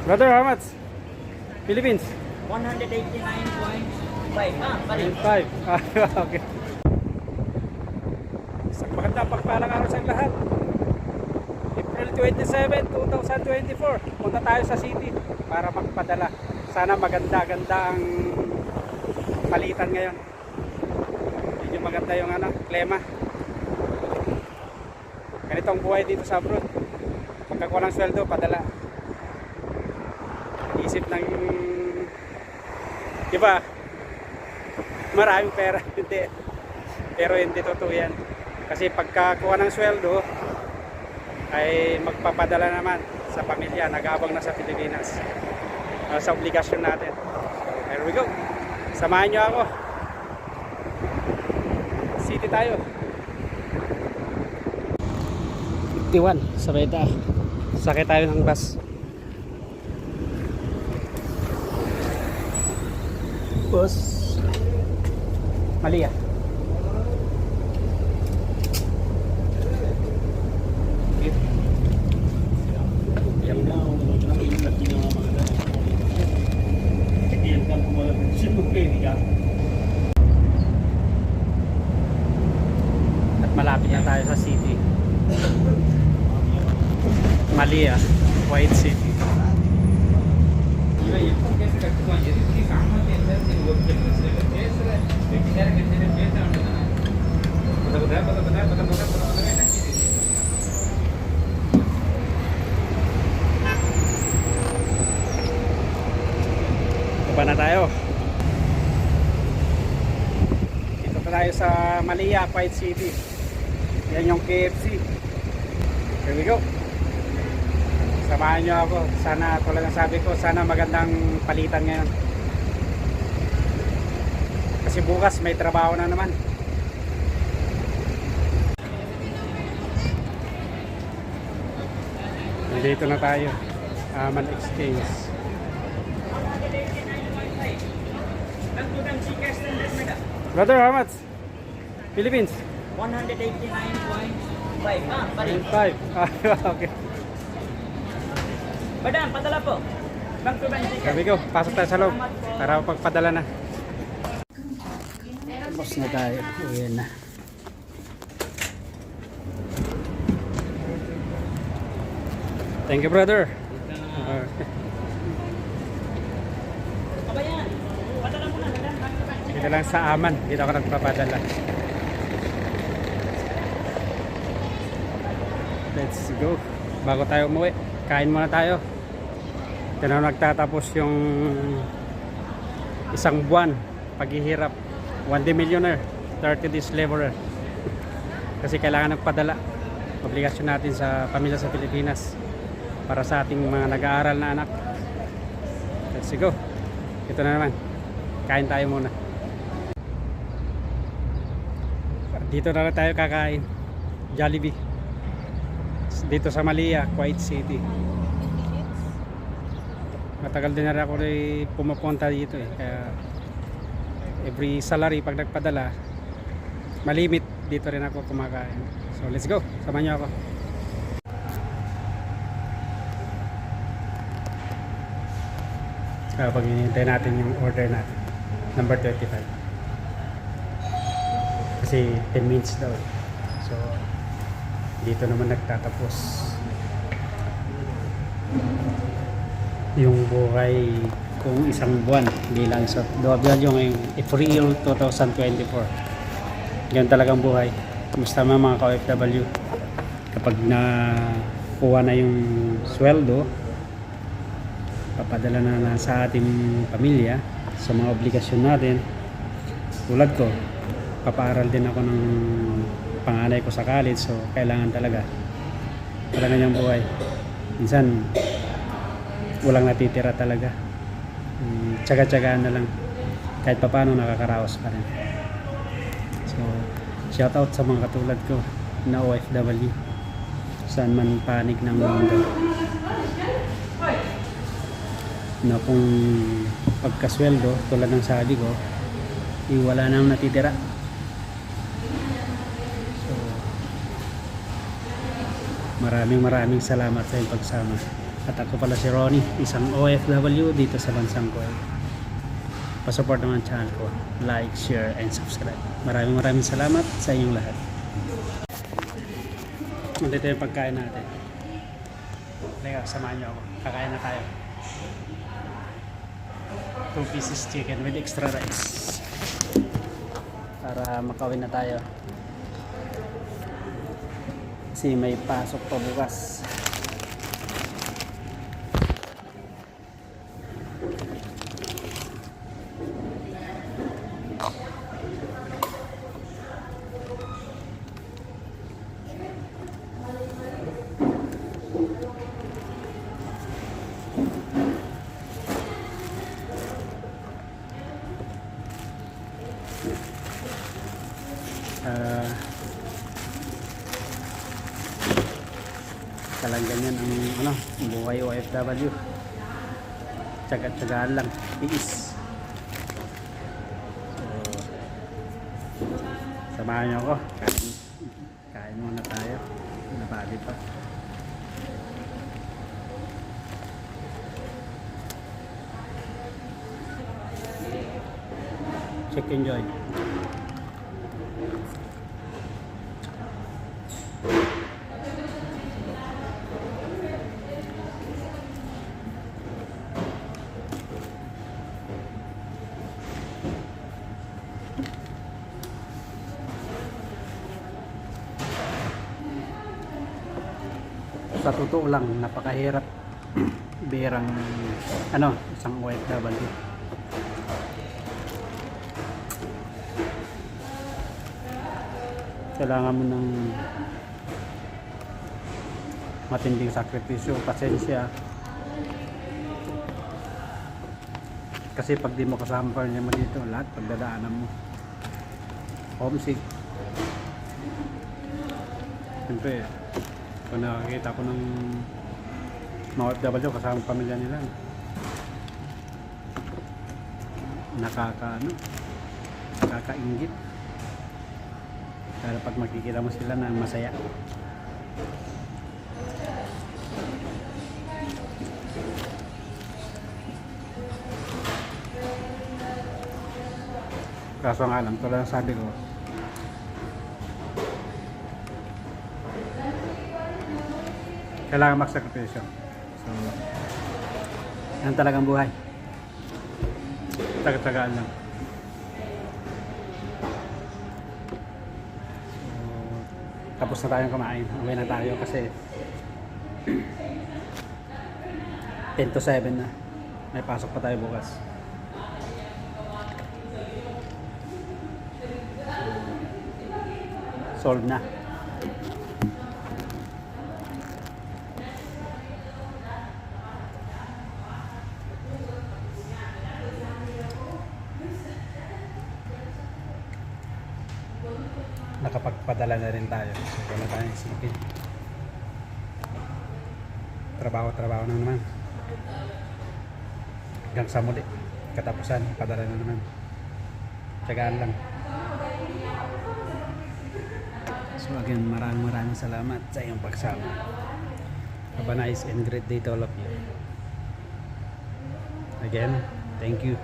Brother, how much? Philippines? 189.5. Pare. 5. Okay. Isang magandang pagpalang araw sa lahat. April 27, 2024. Punta tayo sa city para magpadala. Sana maganda-ganda ang palitan ngayon. Medyo maganda yung klema. Ganito ang buhay dito sa abroad. Pagkakuha ng sweldo, padala. Isip ng iba, maraming pera. Hindi. Pero hindi totoo yan. Kasi pagkakuha ng sweldo, ay magpapadala naman sa pamilya. Nag-aabang na sa Pilipinas. Sa obligasyon natin. So, here we go. Samahan nyo ako. City tayo. 51 sa Beta. Sakay tayo ng bus. Bus. Mali ah. At malapit na tayo sa city. Malia, White City. Baba na tayo. Dito pa tayo sa Malia, White City. Yan yung KFC. Here we go. Samahan nyo ako. Sana, tulad ng sabi ko, sana magandang palitan ngayon. Kasi bukas may trabaho na naman. Dito na tayo. Aman Exchange. Brother, how much? Philippines? 189.5. Pare. 5. Okay. Madam, padala po. Bank to bank ticket. Sabi ko, pasok tayo sa loob para pagpadala na. Tapos na tayo. Ayan na. Thank you, brother. Kabayan, padala mo na. Madam, bank to bank ticket. Dito lang sa Aman. Dito ako nagpapadala. Let's go. Bago tayo umuwi, kain muna tayo. Ito na nagtatapos yung isang buwan paghihirap. 1 day millionaire, 30 days laborer. Kasi kailangan nagpadala. Obligasyon natin sa pamilya sa Pilipinas para sa ating mga nag-aaral na anak. Let's go. Ito na naman. Kain tayo muna. Dito na tayo kakain. Jollibee. Dito sa Malia, White City. Matagal din na rin ako pumupunta dito eh. Kaya every salary pag nagpadala, malimit dito rin ako kumakain. So let's go. Samahan niyo ako. Pag hinihintay natin yung order natin. Number 25. Kasi 10 minutes daw. So dito naman nagtatapos yung buhay kung isang buwan, hindi lang sa yung April 2024. Ganyan talagang buhay. Kumusta mga ka-OFW kapag nakuha na yung sweldo, papadala na sa ating pamilya sa mga obligasyon natin. Tulad ko, papaaral din ako ng panganay ko sa college, so kailangan talaga yung buhay. Minsan walang natitira talaga. Tsaga-tsagaan na lang. Kahit papaano nakakaraos pa rin. So, shout out sa mga katulad ko na OFW. Saan man panig ng mundo. Na kung pagkasweldo, tulad ng sabi ko, wala nang natitira. So, maraming salamat sa iyong pagsama. At ako pala si Ronnie, isang OFW dito sa bansang Kuwait. Pasupport naman ang channel ko. Like, share, and subscribe. Maraming salamat sa inyong lahat. Dito yung pagkain natin. Teka, samahan nyo ako. Kakain na tayo. 2 pieces chicken with extra rice. Para makawin na tayo. Kasi may pasok pa bukas. Talang ganyan ang buhay OFW. Tsaga-tsagaan lang, tiis. So, samahan niyo ako. Kain muna tayo. Nabali pa. Chicken joy. Sa totoo lang, napakahirap berang isang OFW. Kailangan mo ng matinding sakripisyo, pasensya. Kasi pag di mo kasama pa rin naman dito, lahat pagdadaanan mo. Homesick. Siyempre, kung nakakita ko ng mga OFW kasama pamilya nila, nakakaingit. Pero pag makikita mo sila na masaya. Kaso nga lang, tulad ng sabi ko, kailangan magsakripisyo. So, yan talagang buhay. Taga-tagaan lang. So, tapos na tayong kumain. Uwi na tayo kasi 10 to 7 na. May pasok pa tayo bukas. Solve na. Nakapagpadala na rin tayo. So, wala tayong isipin. Trabaho na naman. Hanggang sa muli. Katapusan, padala na naman. Tsagaan lang. So again, maraming salamat sa iyong pagsama. Have a nice and great day to all of you. Again, thank you.